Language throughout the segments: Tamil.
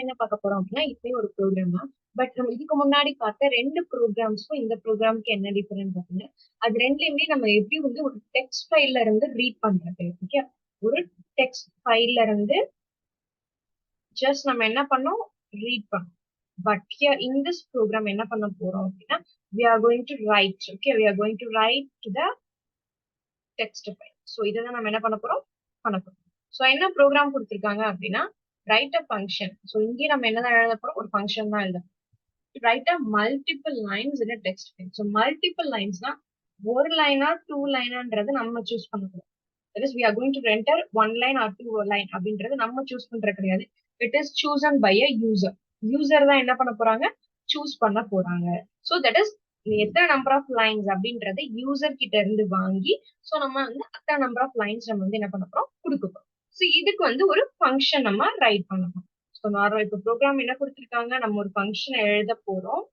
என்ன பார்க்க போறோம் அப்படின்னா இப்பயும் ஒரு ப்ரோக்ராம் தான். பட் நம்ம இதுக்கு முன்னாடி பார்த்த 2 ப்ரோக்ராம்ஸ்க்கும் இந்த ப்ரோக்ராம்க்கு என்ன டிஃபரன்ஸ் அப்படின்னா, அது 2லயுமே நம்ம எப்படி வந்து ஒரு டெக்ஸ்ட் ஃபைல்ல இருந்து ரீட் பண்றது. ஓகே. ஒரு டெக்ஸ்ட் ஃபைல்ல இருந்து ஜஸ்ட் நம்ம என்ன பண்ணோம் ரீட் பண்ணோம். But here in this program என்ன பண்ண போறோம் அப்படின்னா, we are going to write. Okay, we are going to write to the text file. So இதை தான் நம்ம என்ன பண்ண போறோம் பண்ண போறோம். ஸோ என்ன ப்ரோக்ராம் கொடுத்துருக்காங்க அப்படின்னா ரைட் அ ஃபங்க்ஷன். ஸோ இங்கே நம்ம என்னதான் எழுத போறோம் ஒரு ஃபங்க்ஷன் தான் எழுத write a multiple lines in a text file. So multiple lines na ஒரு லைனா டூ லைனான்றது நம்ம சூஸ் பண்ணக்கூடாது. That is we are going to enter one line or two line அப்படின்றது நம்ம சூஸ் பண்ற கிடையாது. It is chosen by a user. User தான் என்ன பண்ண போறாங்க சூஸ் பண்ண போறாங்க. So that is எத்தனை நம்பர் ஆஃப் லைன்ஸ் அப்படின்றது யூசர் கிட்ட இருந்து வாங்கி ஸோ நம்ம வந்து அத்தனை நம்பர் ஆஃப் லைன்ஸ் நம்ம வந்து என்ன பண்ண போறோம் கொடுக்க போறோம். ஸோ இதுக்கு வந்து ஒரு ஃபங்க்ஷன் நம்ம ரைட் பண்ண போறோம். ஸோ நார்மல் இப்போ ப்ரோக்ராம் என்ன கொடுத்துருக்காங்க நம்ம ஒரு ஃபங்க்ஷன் எழுத போறோம்.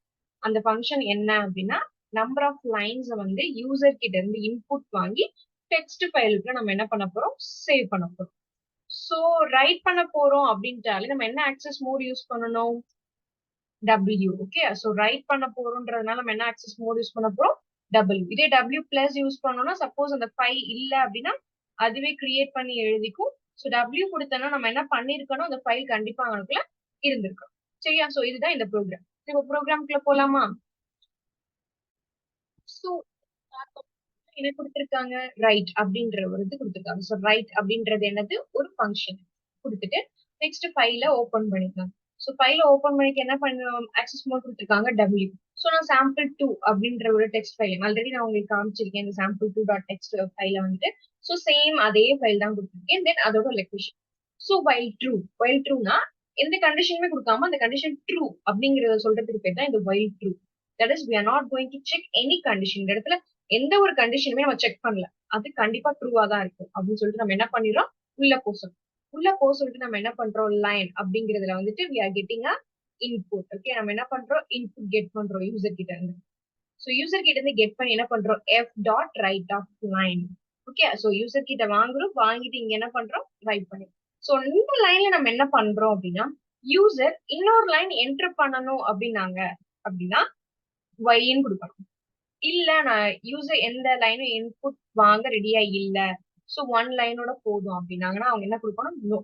அந்த ஃபங்க்ஷன் என்ன அப்படின்னா நம்பர் ஆஃப் லைன்ஸ் வந்து யூசர் கிட்ட இருந்து இன்புட் வாங்கி டெக்ஸ்ட் ஃபைலுக்கு நம்ம என்ன பண்ண போறோம் சேவ் பண்ண போறோம். ஸோ ரைட் பண்ண போறோம் அப்படின்ட்டாலே நம்ம என்ன ஆக்சஸ் மோட் யூஸ் பண்ணணும் W. ஓகே. ஸோ ரைட் பண்ண போறோம்ன்றதுனால நம்ம என்ன ஆக்சஸ் மோட் யூஸ் பண்ண போறோம் W. இதே W பிளஸ் யூஸ் பண்ணோம்னா சப்போஸ் அந்த ஃபைல் இல்ல அப்படின்னா அதுவே கிரியேட் பண்ணி எழுதிக்கும். ஸோ W கொடுத்தோம்னா நம்ம என்ன பண்ணிருக்கணும் அந்த ஃபைல் கண்டிப்பா அவனுக்குள்ள இருந்திருக்கும். சரியா. ஸோ இதுதான் இந்த ப்ரோக்ராம். இப்போ ப்ரோக்ராம்குள்ள போலாமா. ஸோ என்ன கொடுத்திருக்காங்க ரைட் அப்படின்ற ஒரு இது கொடுத்திருக்காங்க. ஸோ ரைட் அப்படின்றது என்னது ஒரு ஃபங்க்ஷன் கொடுத்துட்டு நெக்ஸ்ட் ஃபைல ஓபன் பண்ணிக்கலாம். ஸோ ஃபைல ஓபன் பண்ணிட்டு என்ன பண்ணுவோம் ஆக்சஸ் மோட் கொடுத்திருக்காங்க W. ஸோ நான் சாம்பிள் 2 அப்படின்ற ஒரு டெக்ஸ்ட் ஃபைல் ஆல்ரெடி நான் உங்களுக்கு காமிச்சிருக்கேன் இந்த சாம்பிள் 2 டாட் டெக்ஸ்ட் ஃபைல வந்துட்டு ஸோ சேம் அதே ஃபைல் தான் கொடுத்திருக்கேன். தென் அதோட லொகேஷன். ஸோ வைல் ட்ரூனா எந்த கண்டிஷனுமே கொடுக்காம அந்த கண்டிஷன் ட்ரூ அப்படிங்கறத சொல்றதுக்கு பேர் தான் இந்த while true. That is we are not going to check any condition. இந்த இடத்துல எந்த ஒரு கண்டிஷனுமே நம்ம செக் பண்ணல அது கண்டிப்பா ட்ரூவா தான் இருக்கும் அப்படின்னு சொல்லிட்டு நம்ம என்ன பண்ணிடுறோம் உள்ள போ சொல்லிட்டு நம்ம என்ன பண்றோம் லைன் அப்படிங்கறதுல வந்துட்டு we are getting a input. Okay. நம்ம என்ன பண்றோம் இன்புட் கெட் பண்றோம் யூசர் கிட்ட இருந்து. ஸோ யூசர் கிட்ட இருந்து கெட் பண்ணி என்ன பண்றோம் F dot write of line. Okay. So user கிட்ட வாங்குறோம் வாங்கிட்டு இங்க என்ன பண்றோம் ரைட் பண்ணி. ஸோ இந்த லைன்ல நம்ம என்ன பண்றோம் அப்படின்னா யூசர் இன்னொரு லைன் என்டர் பண்ணணும் அப்படின்னா ஒய்ன்னு கொடுக்கணும். இல்ல நான் யூசர் எந்த லைனும் இன்புட் வாங்க ரெடியா இல்ல சோ ஒன் லைனோட போதும் அப்படின்னாங்கன்னா அவங்க என்ன கொடுக்கணும் நோ.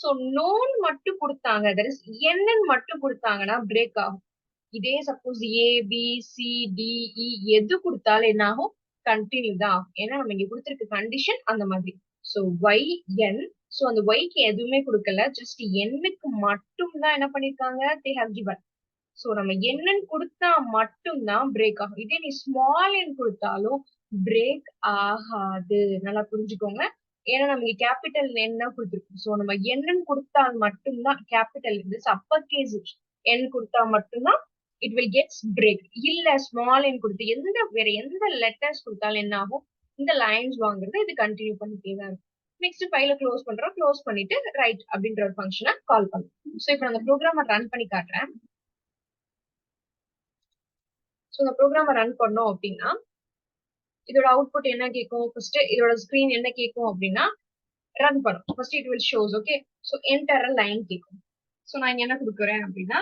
சோ நோன் மட்டும் கொடுத்தாங்க தட் இஸ் என்னன்னு மட்டும் கொடுத்தாங்கன்னா பிரேக் ஆகும். இதே சப்போஸ் ஏ பி சி டி இ எது கொடுத்தாலும் என்ன ஆகும் கண்டினியூ தான் ஆகும். ஏன்னா நம்ம இங்க கொடுத்திருக்க கண்டிஷன் அந்த மாதிரி. சோ ஒய் என். சோ அந்த ஒய்க்கு எதுவுமே கொடுக்கல ஜஸ்ட் எண்ணுக்கு மட்டும் தான் என்ன பண்ணிருக்காங்க தே ஹவ் கிவன். சோ நம்ம என்னன்னு கொடுத்தா மட்டும்தான் பிரேக் ஆகும். இதே நீ ஸ்மால் என் கொடுத்தாலும் பிரேக் ஆகாது. நல்லா புரிஞ்சுக்கோங்க. ஏன்னா நம்ம இங்க கேபிட்டல் என் தான் கொடுத்துருக்கோம். சோ நம்ம என்னன்னு கொடுத்தால் மட்டும்தான் கேபிட்டல் அப்பர் கேஸ் என் கொடுத்தா மட்டும்தான் இட் வில் கெட்ஸ் பிரேக். இல்ல ஸ்மால் என் கொடுத்து வேற எந்த லெட்டர்ஸ் கொடுத்தாலும் என்ன ஆகும் இந்த லைன்ஸ் வாங்குறது இது கண்டினியூ பண்ணிட்டே தான் இருக்கும். நெக்ஸ்ட் ஃபைல க்ளோஸ் பண்றோம். க்ளோஸ் பண்ணிட்டு ரைட் அப்படின்ற ஒரு ஃபங்க்ஷனை கால் பண்ணும். சோ இப்போ அந்த ப்ரோக்ராம ரன் பண்ணி காட்டுறேன். ஸோ இந்த ப்ரோக்ராம ரன் பண்ணோம் அப்படின்னா இதோட அவுட்புட் என்ன கேட்கும் ஃபர்ஸ்ட் இதோட ஸ்கிரீன் என்ன கேட்கும் அப்படின்னா ரன் பண்ணும். First it will shows. Okay. So enter line கேட்கும். ஸோ நான் இங்க என்ன கொடுக்குறேன் அப்படின்னா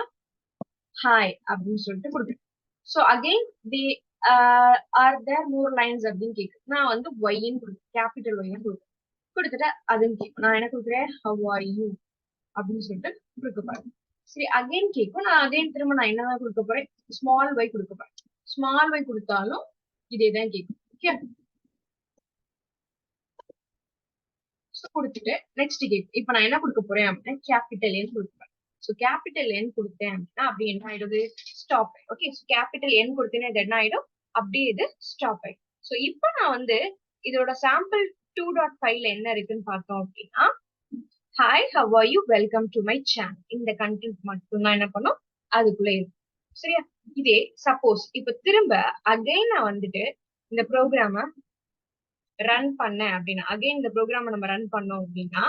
ஹாய் அப்படின்னு சொல்லிட்டு கொடுக்குறேன். So again the are there more lines அப்படின்னு கேட்கும். நான் வந்து ஒய்ன்னு கொடுக்குறேன் கேபிட்டல் ஒய்ன்னு கொடுக்குறேன். கொடுத்துட்டு அதுன்னு கேட்கும். நான் என்ன கொடுக்குறேன் ஹவ் ஆர் யூ அப்படின்னு சொல்லிட்டு கொடுக்க போறேன். சரி அகைன் கேட்கும். நான் அகைன் திரும்ப நான் என்னதான் கொடுக்க போறேன் ஸ்மால் ஒய் கொடுக்க போறேன். ஸ்மால் ஒய் கொடுத்தாலும் இதேதான் கேட்கும். ஓகே. கொடுத்துட்டு நெக்ஸ்ட் கேட்கும். இப்ப நான் என்ன கொடுக்க போறேன் அப்படின்னா கேபிட்டல் என் கொடுப்பேன். ஸோ கேபிட்டல் என் கொடுத்தேன் அப்படின்னா அப்படி என்ன ஆயிடுது ஸ்டாப் ஆயிடும். ஓகே. கேபிட்டல் என் கொடுத்தேன்னா இது என்ன ஆயிடும் அப்படியே இது ஸ்டாப் ஆயிடும். ஸோ இப்போ நான் வந்து இதோட சாம்பிள் 2.5ல என்ன இருக்குன்னு பார்த்தோம் அப்படின்னா hi how are you welcome to my channel. இந்த கண்டென்ட் மட்டும் தான் என்ன பண்ணும் அதுக்குள்ள இருக்கும். சரியா. இதே சப்போஸ் இப்ப திரும்ப அகைன் நான் வந்துட்டு இந்த ப்ரோக்ராம ரன் பண்ணேன் அப்படின்னா அகைன் இந்த ப்ரோக்ராம நம்ம ரன் பண்ணோம் அப்படின்னா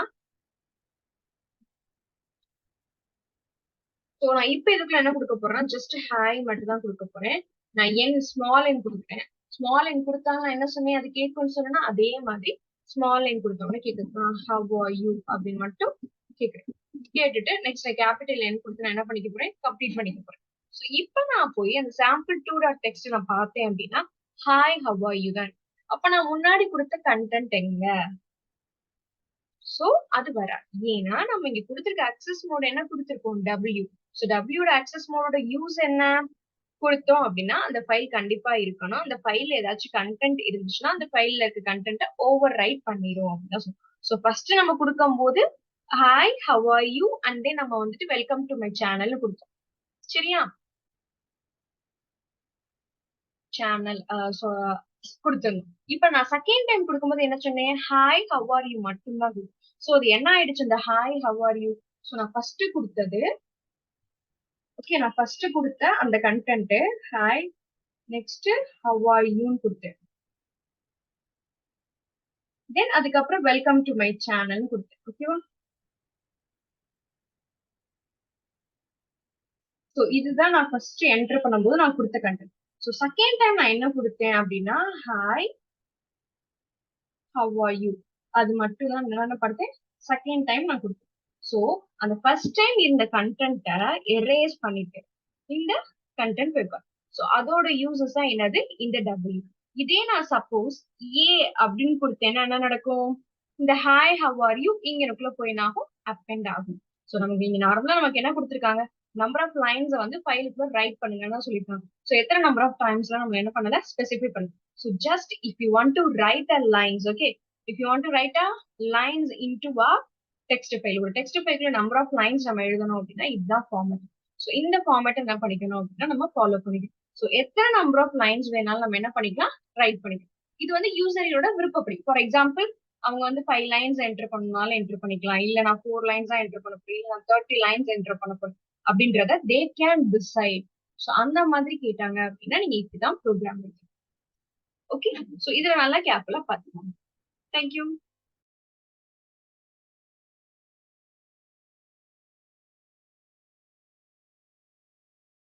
சோ நான் இப்ப இதுக்குள்ள என்ன கொடுக்க போறேன் ஜஸ்ட் ஹாய் மட்டும் தான் கொடுக்க போறேன். நான் என் ஸ்மால் என் கொடுக்குறேன். ஸ்மால் என் கொடுத்தாங்க நான் என்ன சொன்னேன் அது கேட்கும்னு சொன்னா அதே மாதிரி ஸ்மால் என் கொடுத்தோம்னா கேக்குது ஹவ் ஆர் யூ அப்படின்னு மட்டும் கேக்குறேன். கேட்டுட்டு நெக்ஸ்ட் கேபிட்டல் N கொடுத்து நான் என்ன பண்ணிக்க போறேன், கம்ப்ளீட் பண்ணிக்க போறேன். சோ இப்ப நான் போய் அந்த சாம்பிள் 2.txt நான் பார்த்தேன் அப்படின்னா ஹாய் ஹவ் ஆர் யூ தான். அப்ப நான் முன்னாடி கொடுத்த கண்டென்ட் எங்க? சோ அது வராது. ஏன்னா நம்ம இங்க கொடுத்திருக்க அக்சஸ் மோட் என்ன கொடுத்திருக்கோம், W. சோ W யோட அக்சஸ் மோடோட யூஸ் என்ன கொடுத்தோம் அப்படின்னா அந்த ஃபைல் கண்டிப்பா இருக்கணும். அந்த ஃபைல்ல ஏதாச்சும் கண்டென்ட் இருந்துச்சுன்னா அந்த ஃபைல்ல இருக்க கண்டென்ட்ட ஓவர் ரைட் பண்ணிரும் அப்படின்னு சொல்லுவோம். சோ ஃபர்ஸ்ட் நம்ம கொடுக்கும்போது hi how are you and then நம்ம வந்துட்டு வெல்கம் டு மை சேனல்னு கொடுத்தோம். சரியா? சேனல் கொடுத்துடணும். இப்ப நான் செகண்ட் டைம் கொடுக்கும்போது என்ன சொன்னேன், ஹாய் ஹவ் ஆர் யூ மட்டும் தான். சோ அது என்ன ஆயிடுச்சு, இந்த hi how are you. So நான் ஃபர்ஸ்ட் கொடுத்தது, ஓகே, நான் ஃபர்ஸ்ட் கொடுத்த அந்த content hi, next how are யூன்னு கொடுத்தேன். தென் அதுக்கப்புறம் வெல்கம் டு மை சேனல் கொடுத்தேன். ஓகேவா? சோ இதுதான் நான் ஃபர்ஸ்ட் என்டர் பண்ணும்போது நான் கொடுத்த கண்டென்ட். சோ செகண்ட் டைம் நான் என்ன கொடுத்தேன் அப்படின்னா ஹாய் ஹவ் ஆர் யூ, அது மட்டும் தான் என்ன படுத்தேன் செகண்ட் டைம் நான் கொடுத்தேன். சோ அந்த ஃபர்ஸ்ட் டைம் இந்த கண்டென்ட்டை எரேஸ் பண்ணிட்டு இந்த கண்டென்ட் வைப்பேன். சோ அதோட யூசஸ் தான் என்னது, இந்த W. இதே நான் சப்போஸ் ஏ அப்படின்னு கொடுத்தேன்னா என்ன நடக்கும், இந்த ஹாய் ஹவ் ஆர் யூ இங்கனுக்குள்ள போய் என்ன ஆகும், அப்பெண்ட் ஆகும். சோ நமக்கு இங்க நார்மலா நமக்கு என்ன கொடுத்திருக்காங்க, நம்பர் ஆஃப் லைன்ஸ் வந்து ஃபைலுக்குள்ள ரைட் பண்ணுங்கன்னு சொல்லிருக்காங்க. சோ எத்தனை நம்பர் ஆஃப் டைம்ஸ்லாம் நம்ம என்ன பண்ணல, ஸ்பெசிஃபை பண்ணல. So just if you want to write a lines, okay, if you want to write a lines into a text file, ஒரு text file number of lines நம்ம எழுதணும் அப்படின்னா இதுதான் ஃபார்மேட். சோ இந்த ஃபார்மேட் என்ன பண்ணிக்கணும் அப்படின்னா நம்ம ஃபாலோ பண்ணிக்கணும். சோ எத்தனை நம்பர் ஆஃப் லைன்ஸ் வேணாலும் நம்ம என்ன பண்ணிக்கலாம், ரைட் பண்ணிக்கலாம். இது வந்து யூசரோட விருப்பப்படி. ஃபார் எக்ஸாம்பிள் அவங்க வந்து 5 லைன்ஸ் என்டர் பண்ணாலும் என்டர் பண்ணிக்கலாம், இல்ல நான் 4 லைன்ஸ் தான் என்டர் பண்ண போறேன், இல்ல நான் 30 லைன்ஸ் என்டர் பண்ண போறேன் அப்படின்றத தே கேன் டிசைட். சோ அந்த மாதிரி கேட்டாங்க அப்படின்னா நீங்க இப்படிதான் ப்ரோக்ராம். ஓகே, சோ இதுல நல்லா கேர்ஃபுல்லா பாத்துக்கோங்க. தேங்க்யூ.